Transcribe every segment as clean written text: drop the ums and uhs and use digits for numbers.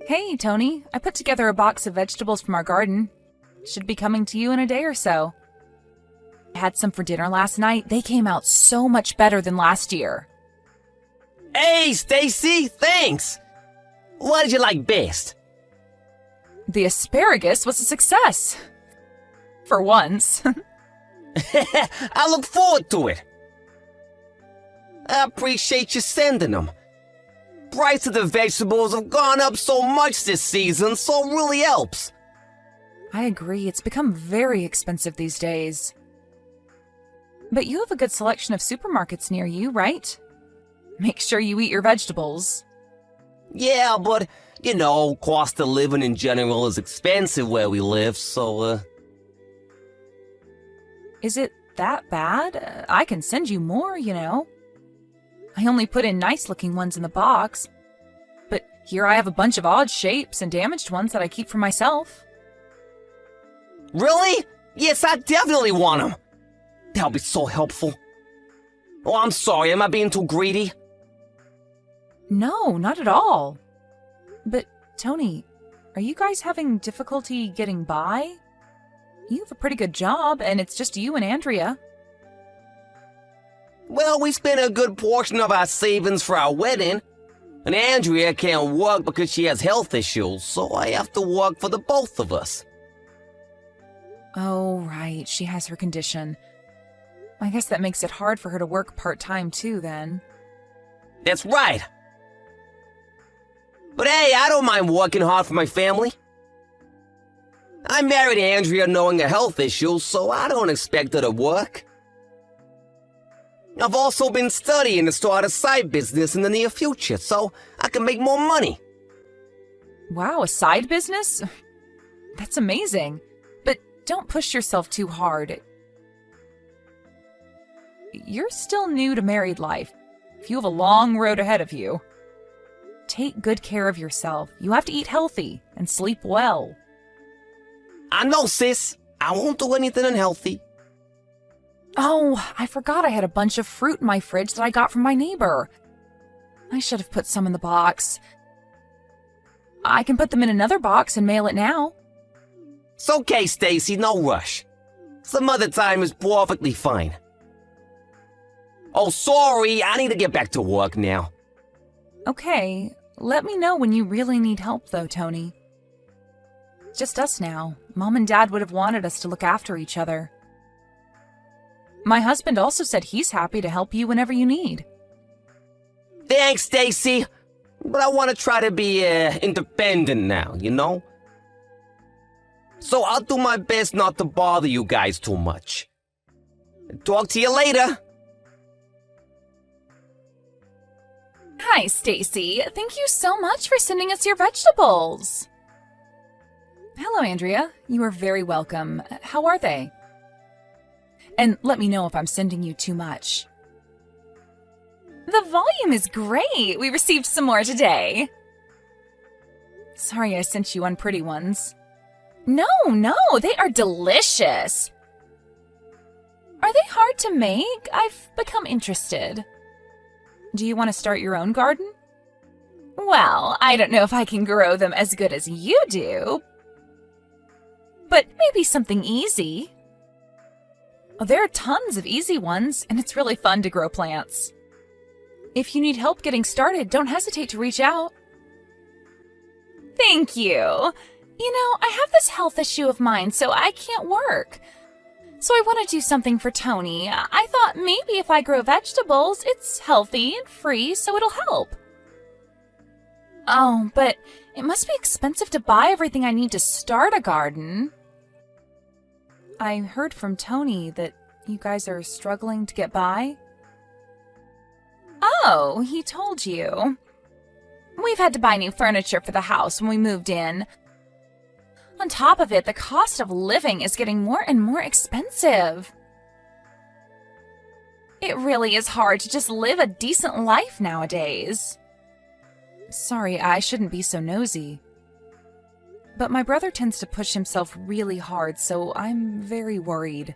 Hey, Tony. I put together a box of vegetables from our garden. Should be coming to you in a day or so. I had some for dinner last night. They came out so much better than last year. Hey, Stacy, thanks! What did you like best? The asparagus was a success. For once. I look forward to it. I appreciate you sending them. Price of the vegetables have gone up so much this season, so it really helps. I agree, it's become very expensive these days. But you have a good selection of supermarkets near you, right? Make sure you eat your vegetables. Yeah, but, cost of living in general is expensive where we live, so, Is it that bad? I can send you more, I only put in nice-looking ones in the box. But here I have a bunch of odd shapes and damaged ones that I keep for myself. Really? Yes, I definitely want them. That'll be so helpful. Oh, I'm sorry, am I being too greedy? No, not at all. But, Tony, are you guys having difficulty getting by? You have a pretty good job, and it's just you and Andrea. Well, we spent a good portion of our savings for our wedding. And Andrea can't work because she has health issues, so I have to work for the both of us. Oh, right, she has her condition. I guess that makes it hard for her to work part-time too, then. That's right. But hey, I don't mind working hard for my family. I married Andrea knowing her health issues, so I don't expect her to work. I've also been studying to start a side business in the near future, so I can make more money. Wow, a side business? That's amazing. But don't push yourself too hard. You're still new to married life. You have a long road ahead of you. Take good care of yourself. You have to eat healthy and sleep well. I know, sis. I won't do anything unhealthy. Oh, I forgot I had a bunch of fruit in my fridge that I got from my neighbor. I should have put some in the box. I can put them in another box and mail it now. It's okay, Stacy, no rush. Some other time is perfectly fine. Oh, sorry, I need to get back to work now. Okay, let me know when you really need help though, Tony. Just us now. Mom and Dad would have wanted us to look after each other. My husband also said he's happy to help you whenever you need. Thanks, Stacy. But I want to try to be independent now, So I'll do my best not to bother you guys too much. Talk to you later. Hi, Stacy. Thank you so much for sending us your vegetables. Hello, Andrea. You are very welcome. How are they? And let me know if I'm sending you too much. The volume is great. We received some more today. Sorry I sent you unpretty ones. No, they are delicious. Are they hard to make? I've become interested. Do you want to start your own garden? Well, I don't know if I can grow them as good as you do, but maybe something easy. Oh, there are tons of easy ones, and it's really fun to grow plants. If you need help getting started, don't hesitate to reach out. Thank you. I have this health issue of mine, so I can't work. So I want to do something for Tony. I thought maybe if I grow vegetables, it's healthy and free, so it'll help. Oh, but it must be expensive to buy everything I need to start a garden. I heard from Tony that you guys are struggling to get by. Oh, he told you. We've had to buy new furniture for the house when we moved in. On top of it, the cost of living is getting more and more expensive. It really is hard to just live a decent life nowadays. Sorry, I shouldn't be so nosy. But my brother tends to push himself really hard, so I'm very worried.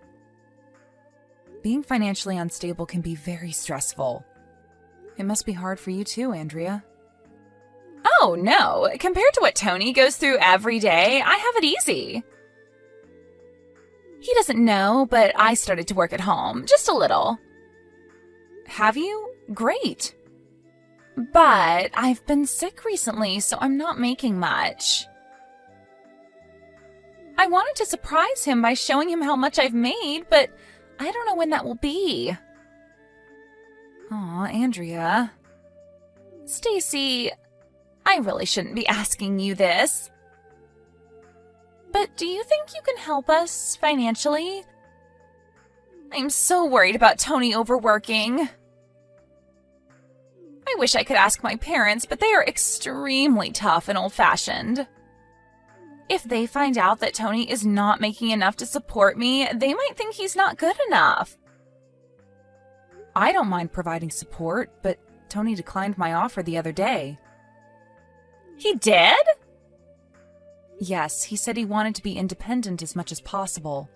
Being financially unstable can be very stressful. It must be hard for you too, Andrea. Oh, no. Compared to what Tony goes through every day, I have it easy. He doesn't know, but I started to work at home, just a little. Have you? Great. But I've been sick recently, so I'm not making much. I wanted to surprise him by showing him how much I've made, but I don't know when that will be. Aw, Andrea. Stacy, I really shouldn't be asking you this. But do you think you can help us financially? I'm so worried about Tony overworking. I wish I could ask my parents, but they are extremely tough and old-fashioned. If they find out that Tony is not making enough to support me, they might think he's not good enough. I don't mind providing support, but Tony declined my offer the other day. He did? Yes, he said he wanted to be independent as much as possible.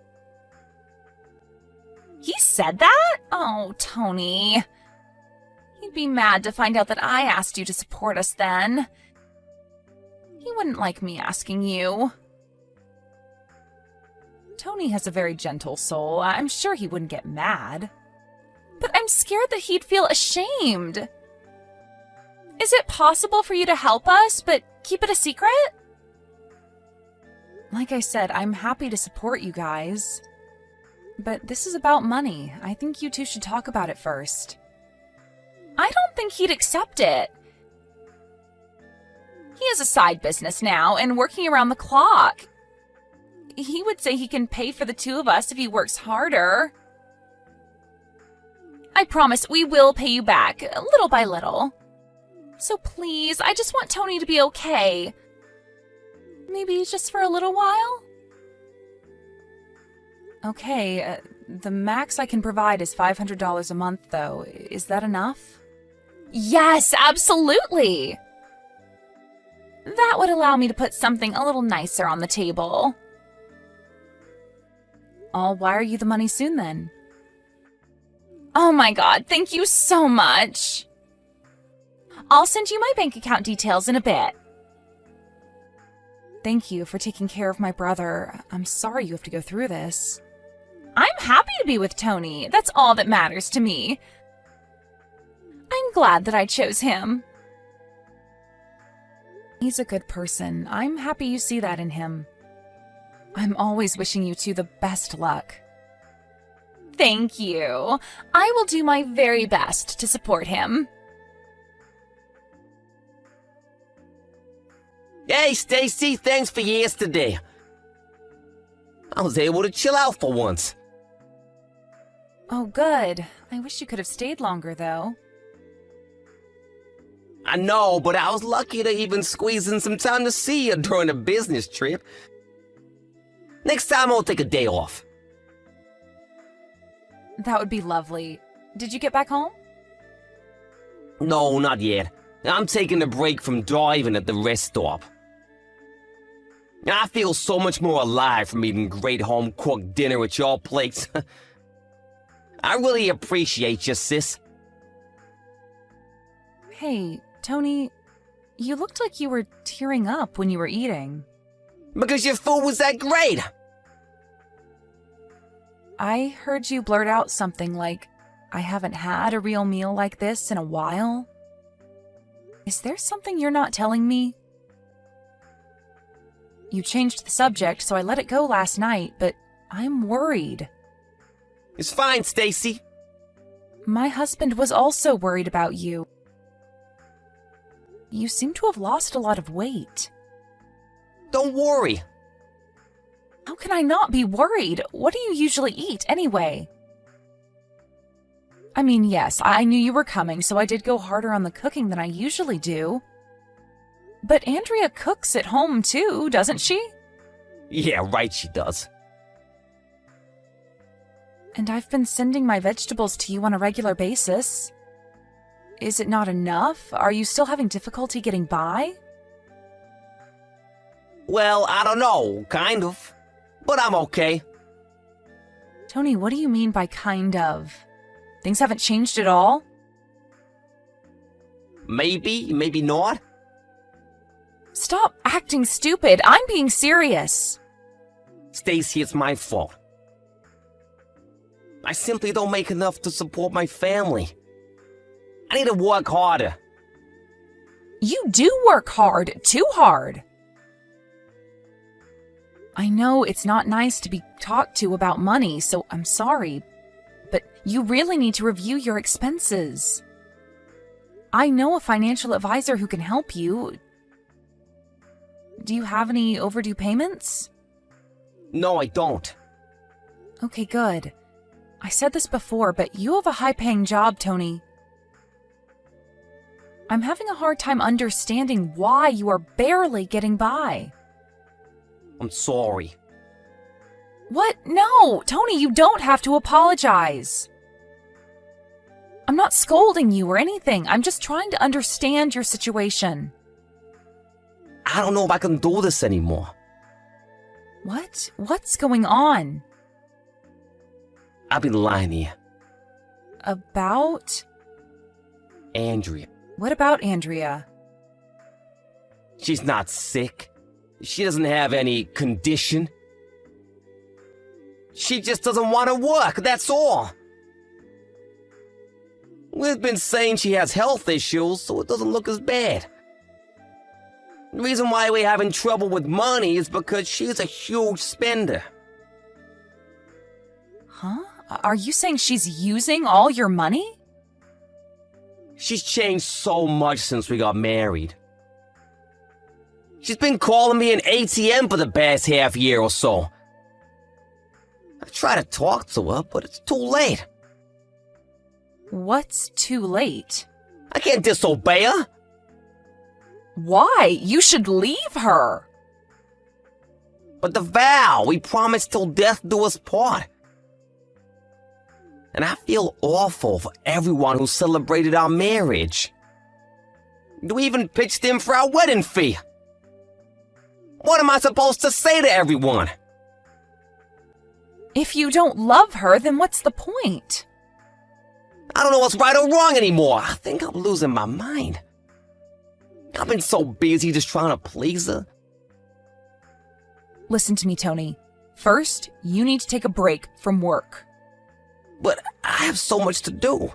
He said that? Oh, Tony. He'd be mad to find out that I asked you to support us then. He wouldn't like me asking you. Tony has a very gentle soul. I'm sure he wouldn't get mad. But I'm scared that he'd feel ashamed. Is it possible for you to help us, but keep it a secret? Like I said, I'm happy to support you guys. But this is about money. I think you two should talk about it first. I don't think he'd accept it. He has a side business now and working around the clock. He would say he can pay for the two of us if he works harder. I promise we will pay you back, little by little. So please, I just want Tony to be okay. Maybe just for a little while? Okay, the max I can provide is $500 a month, though. Is that enough? Yes, absolutely! That would allow me to put something a little nicer on the table. I'll wire you the money soon, then. Oh my god, thank you so much! I'll send you my bank account details in a bit. Thank you for taking care of my brother. I'm sorry you have to go through this. I'm happy to be with Tony. That's all that matters to me. I'm glad that I chose him. He's a good person. I'm happy you see that in him. I'm always wishing you two the best luck. Thank you. I will do my very best to support him. Hey, Stacy, thanks for yesterday. I was able to chill out for once. Oh, good. I wish you could have stayed longer, though. I know, but I was lucky to even squeeze in some time to see you during a business trip. Next time I'll take a day off. That would be lovely. Did you get back home? No, not yet. I'm taking a break from driving at the rest stop. I feel so much more alive from eating great home-cooked dinner at your place. I really appreciate you, sis. Hey, Tony, you looked like you were tearing up when you were eating. Because your food was that great. I heard you blurt out something like, I haven't had a real meal like this in a while. Is there something you're not telling me? You changed the subject, so I let it go last night, but I'm worried. It's fine, Stacy. My husband was also worried about you. You seem to have lost a lot of weight. Don't worry. How can I not be worried? What do you usually eat, anyway? I mean, yes, I knew you were coming, so I did go harder on the cooking than I usually do. But Andrea cooks at home, too, doesn't she? Yeah, right, she does. And I've been sending my vegetables to you on a regular basis. Is it not enough? Are you still having difficulty getting by? Well, I don't know, kind of. But I'm okay. Tony, what do you mean by kind of? Things haven't changed at all? Maybe, maybe not. Stop acting stupid. I'm being serious. Stacy, it's my fault. I simply don't make enough to support my family. I need to work harder. You do work hard, too hard. I know it's not nice to be talked to about money, so I'm sorry, but you really need to review your expenses. I know a financial advisor who can help you. Do you have any overdue payments? No, I don't. Okay, good. I said this before, but you have a high-paying job, Tony. I'm having a hard time understanding why you are barely getting by. I'm sorry. What? No, Tony, you don't have to apologize. I'm not scolding you or anything. I'm just trying to understand your situation. I don't know if I can do this anymore. What? What's going on? I've been lying to you. About? Andrea. What about Andrea? She's not sick. She doesn't have any condition. She just doesn't want to work, that's all. We've been saying she has health issues, so it doesn't look as bad. The reason why we're having trouble with money is because she's a huge spender. Huh? Are you saying she's using all your money? She's changed so much since we got married. She's been calling me an ATM for the past half year or so. I try to talk to her, but it's too late. What's too late? I can't disobey her. Why? You should leave her. But the vow, we promised till death do us part. And I feel awful for everyone who celebrated our marriage. We even pitched in for our wedding fee. What am I supposed to say to everyone? If you don't love her, then what's the point? I don't know what's right or wrong anymore. I think I'm losing my mind. I've been so busy just trying to please her. Listen to me, Tony. First, you need to take a break from work. But I have so much to do.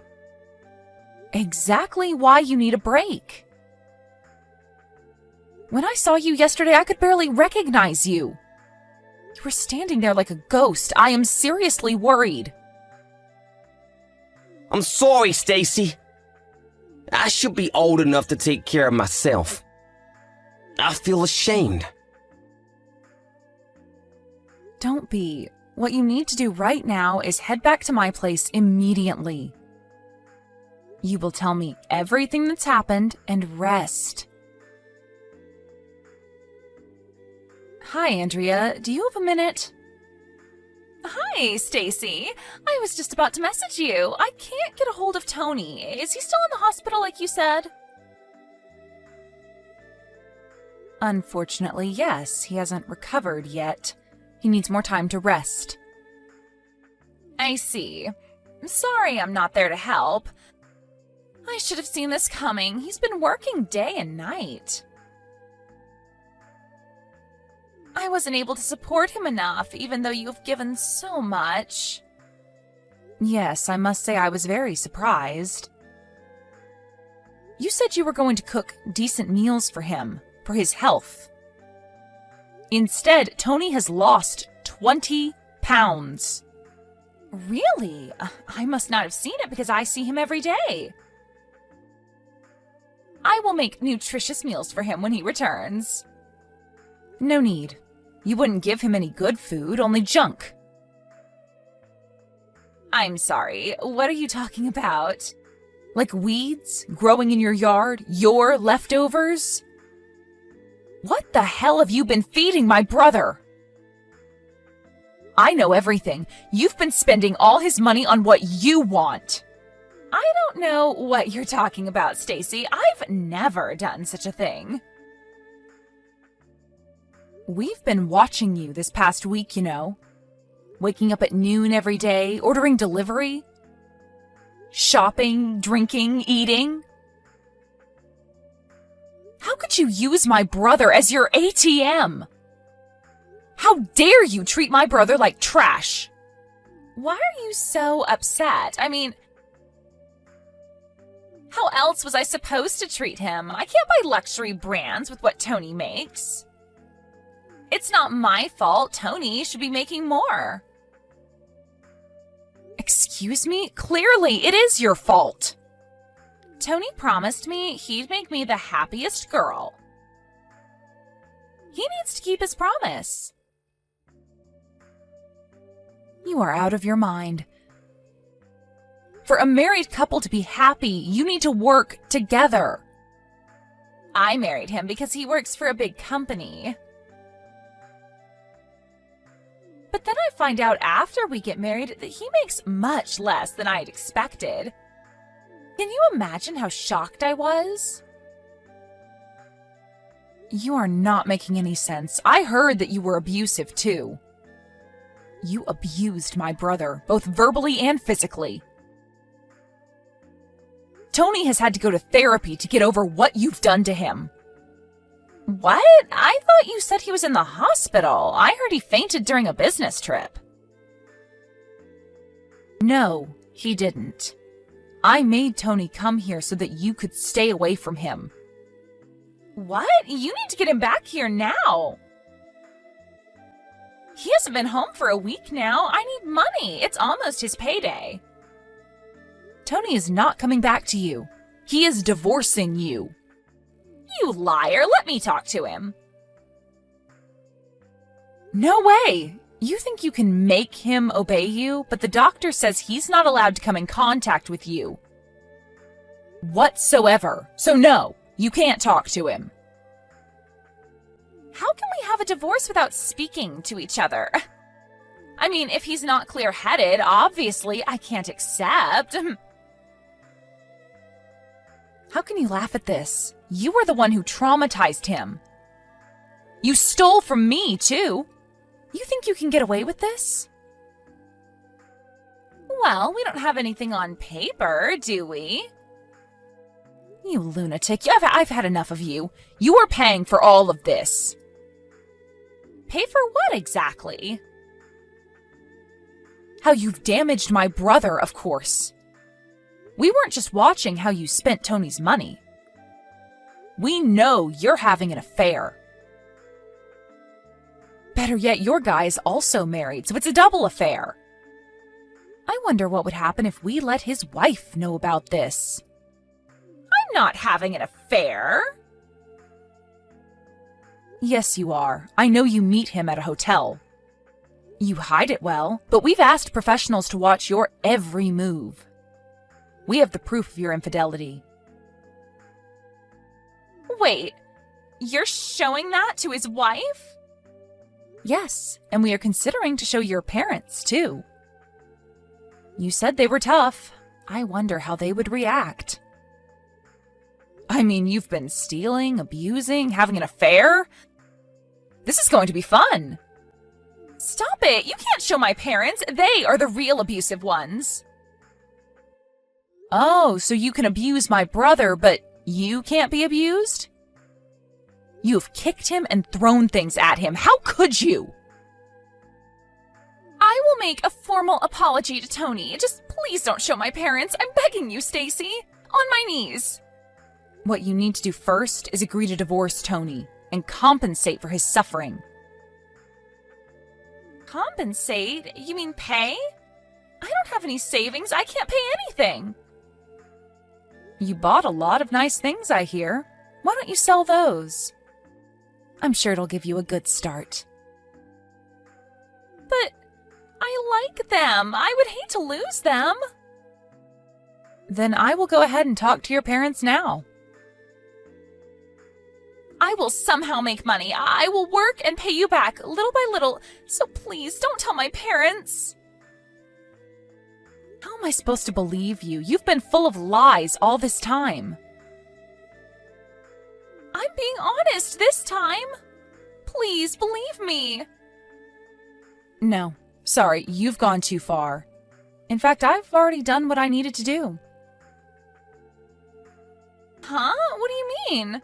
Exactly why you need a break. When I saw you yesterday, I could barely recognize you. You were standing there like a ghost. I am seriously worried. I'm sorry, Stacy. I should be old enough to take care of myself. I feel ashamed. Don't be. What you need to do right now is head back to my place immediately. You will tell me everything that's happened and rest. Hi, Andrea. Do you have a minute? Hi, Stacy. I was just about to message you. I can't get a hold of Tony. Is he still in the hospital like you said? Unfortunately, yes. He hasn't recovered yet. He needs more time to rest. I see. Sorry I'm not there to help. I should have seen this coming. He's been working day and night. I wasn't able to support him enough, even though you have given so much. Yes, I must say I was very surprised. You said you were going to cook decent meals for him, for his health. Instead, Tony has lost 20 pounds. Really? I must not have seen it because I see him every day. I will make nutritious meals for him when he returns. No need. You wouldn't give him any good food, only junk. I'm sorry, what are you talking about? Like weeds growing in your yard? Your leftovers? What the hell have you been feeding my brother? I know everything. You've been spending all his money on what you want. I don't know what you're talking about, Stacy. I've never done such a thing. We've been watching you this past week, you know. Waking up at noon every day, ordering delivery. Shopping, drinking, eating. How How could you use my brother as your ATM? How dare you treat my brother like trash? Why are you so upset? I mean, how else was I supposed to treat him? I can't buy luxury brands with what Tony makes. It's not my fault. Tony should be making more. Excuse me? Clearly, it is your fault. Tony promised me he'd make me the happiest girl. He needs to keep his promise. You are out of your mind. For a married couple to be happy, you need to work together. I married him because he works for a big company. But then I find out after we get married that he makes much less than I'd expected. Can you imagine how shocked I was? You are not making any sense. I heard that you were abusive too. You abused my brother, both verbally and physically. Tony has had to go to therapy to get over what you've done to him. What? I thought you said he was in the hospital. I heard he fainted during a business trip. No, he didn't. I made Tony come here so that you could stay away from him. What? You need to get him back here now. He hasn't been home for a week now. I need money. It's almost his payday. Tony is not coming back to you. He is divorcing you. You liar. Let me talk to him. No way. You think you can make him obey you, but the doctor says he's not allowed to come in contact with you whatsoever. So no, you can't talk to him. How can we have a divorce without speaking to each other? I mean, if he's not clear-headed, obviously I can't accept. How can you laugh at this? You were the one who traumatized him. You stole from me, too. You think you can get away with this? Well, we don't have anything on paper, do we? You lunatic. I've had enough of you. You are paying for all of this. Pay for what exactly? How you've damaged my brother, of course. We weren't just watching how you spent Tony's money. We know you're having an affair. Better yet, your guy is also married, so it's a double affair. I wonder what would happen if we let his wife know about this. I'm not having an affair. Yes, you are. I know you meet him at a hotel. You hide it well, but we've asked professionals to watch your every move. We have the proof of your infidelity. Wait, you're showing that to his wife? Yes, and we are considering to show your parents, too. You said they were tough. I wonder how they would react. I mean, you've been stealing, abusing, having an affair? This is going to be fun. Stop it! You can't show my parents. They are the real abusive ones. Oh, so you can abuse my brother, but you can't be abused? You've kicked him and thrown things at him. How could you? I will make a formal apology to Tony. Just please don't show my parents. I'm begging you, Stacy. On my knees. What you need to do first is agree to divorce Tony and compensate for his suffering. Compensate? You mean pay? I don't have any savings. I can't pay anything. You bought a lot of nice things, I hear. Why don't you sell those? I'm sure it'll give you a good start. But I like them. I would hate to lose them. Then I will go ahead and talk to your parents now. I will somehow make money. I will work and pay you back little by little. So please don't tell my parents. How am I supposed to believe you? You've been full of lies all this time. I'm being honest this time. Please believe me. No, sorry, you've gone too far. In fact, I've already done what I needed to do. Huh? What do you mean?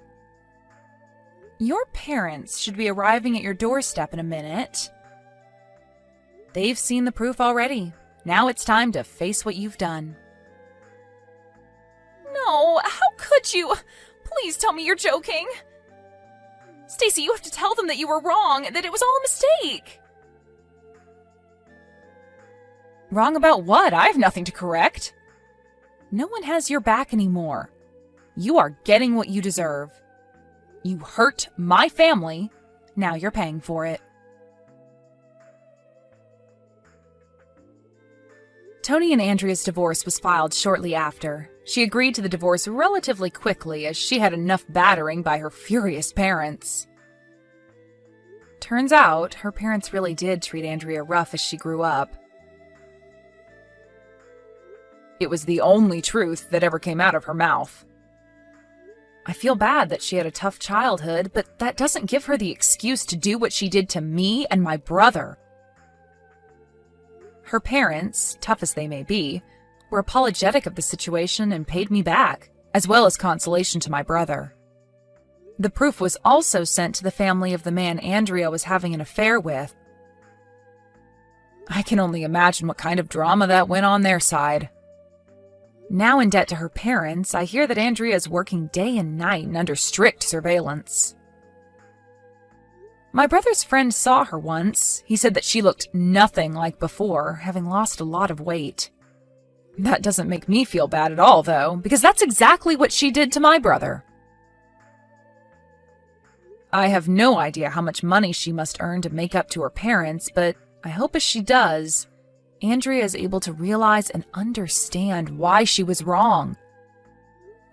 Your parents should be arriving at your doorstep in a minute. They've seen the proof already. Now it's time to face what you've done. No, how could you? Please tell me you're joking. Stacy, you have to tell them that you were wrong, that it was all a mistake. Wrong about what? I have nothing to correct. No one has your back anymore. You are getting what you deserve. You hurt my family. Now you're paying for it. Tony and Andrea's divorce was filed shortly after. She agreed to the divorce relatively quickly as she had enough battering by her furious parents. Turns out, her parents really did treat Andrea rough as she grew up. It was the only truth that ever came out of her mouth. I feel bad that she had a tough childhood, but that doesn't give her the excuse to do what she did to me and my brother. Her parents, tough as they may be, were apologetic of the situation and paid me back, as well as consolation to my brother. The proof was also sent to the family of the man Andrea was having an affair with. I can only imagine what kind of drama that went on their side. Now in debt to her parents, I hear that Andrea is working day and night and under strict surveillance. My brother's friend saw her once. He said that she looked nothing like before, having lost a lot of weight. That doesn't make me feel bad at all, though, because that's exactly what she did to my brother. I have no idea how much money she must earn to make up to her parents, but I hope as she does, Andrea is able to realize and understand why she was wrong.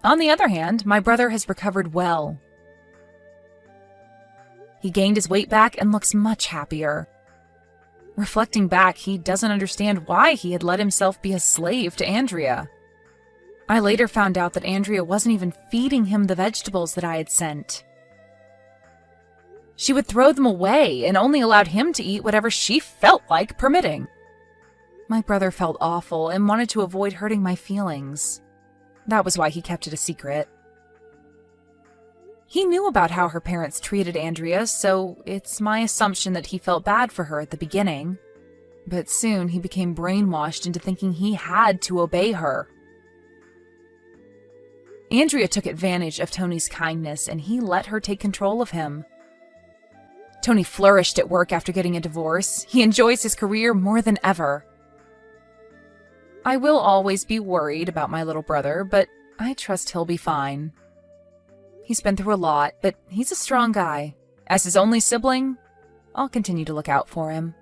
On the other hand, my brother has recovered well. He gained his weight back and looks much happier. Reflecting back, he doesn't understand why he had let himself be a slave to Andrea. I later found out that Andrea wasn't even feeding him the vegetables that I had sent. She would throw them away and only allowed him to eat whatever she felt like permitting. My brother felt awful and wanted to avoid hurting my feelings. That was why he kept it a secret. He knew about how her parents treated Andrea, so it's my assumption that he felt bad for her at the beginning. But soon he became brainwashed into thinking he had to obey her. Andrea took advantage of Tony's kindness and he let her take control of him. Tony flourished at work after getting a divorce. He enjoys his career more than ever. I will always be worried about my little brother, but I trust he'll be fine. He's been through a lot, but he's a strong guy. As his only sibling, I'll continue to look out for him.